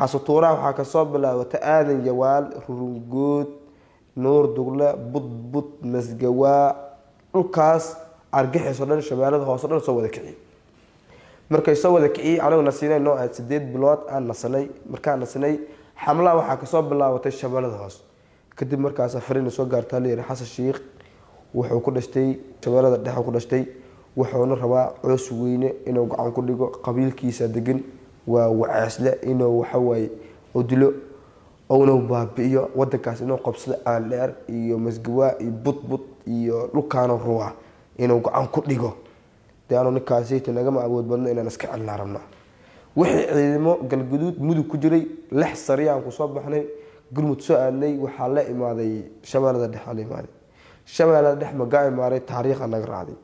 xasuutuuraha waxaa ka soo bilaawata aadan yawaal rurungood nuur dugle budbud masgawaa dhulkaas argaxiso dhan shabeellada hoose dhan soo wada kiciyay markay soo wada kiciyay anagu nasiinay noo aad 8 bilood aan nasanay markaan nasanay xamlaha waxaa ka soo bilaawatay shabeellada hoose kadib markaas afariin soo gaartay leeyahay xasan sheekh wuxuu ku dhashtay shabeellada dhexe ku dhashtay wuxuuna rabaa coos weyne inuu gacan ku dhigo qabiilkiisa degan waa wacaasle inuu waxa way oo dilo oo baabiyo wadankaas inuu qabsado aan dheer iyo masgawaa iyo budbud iyo dhulkaan ruuxa inuu gacan ku dhigo deeano ninkaasi naga ma awood badna inaan iska cilna rabna wixii ciidamo galguduud mudug ku jiray lix sariyaan ku soo baxnay gurmud soo aadnay waxa la imaaday shabeellada dhexe la imaaday shabeellada dhexe ma gaay maaray taariikh anaga raacday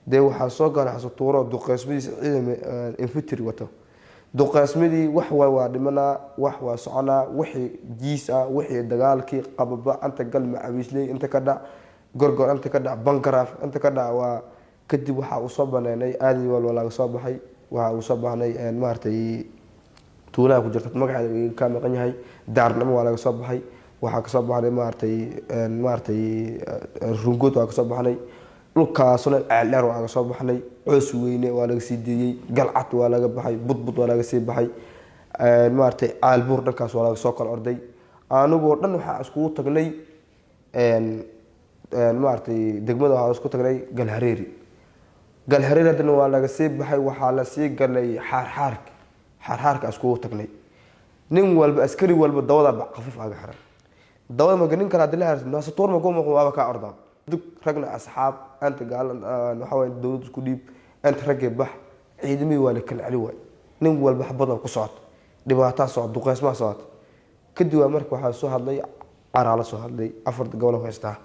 de waxa soo galay xasuutuuro duqeysmadiisa ciidamo infantry wato duqeysmadii wax waa dhimana wax waa socona wixii jiis ah wixii dagaalkii qababa anta gal macawisley inta ka dhac gorgor anta ka dhac bankaraaf anta ka dhac waa kadib waxa uu soo baneynay aadi walaa soo baxay waxa uu soo baxnay maartay tuulaa ku jirta magaceeda ka maqan yahay daarnimo waa laga soo baxay waxa ka soo baxnay maartay rungood waa ka soo baxnay dhulkaasna ceeldheer waa laga soo baxnay coos weyne waa laga sii deeyay galcad waa laga baxay budbud waa laga sii baxay maartay aalbuur dhankaas waa laga soo kala orday anigu dhan waxa isku tagnay maartay degmada waxa isku tagnay galhareeri hadana waa laga sii baxay waxa la sii galay xaarxaarka isku tagnay nin walba askari walba dawada qafiif aga xiran dawada ma ganin kara dilaha naasatoor ma go'mo waa ka ordaa dug ragna asxaab anta gaalan waxa way dawladdu isku dhiib anta rag bax ciidamii waa la kala cali way nin walba xabada ku socod dhibaato soo duqeysma socod kadib markii waxa soo hadlay araala soo hadlay afar gobol hoostaa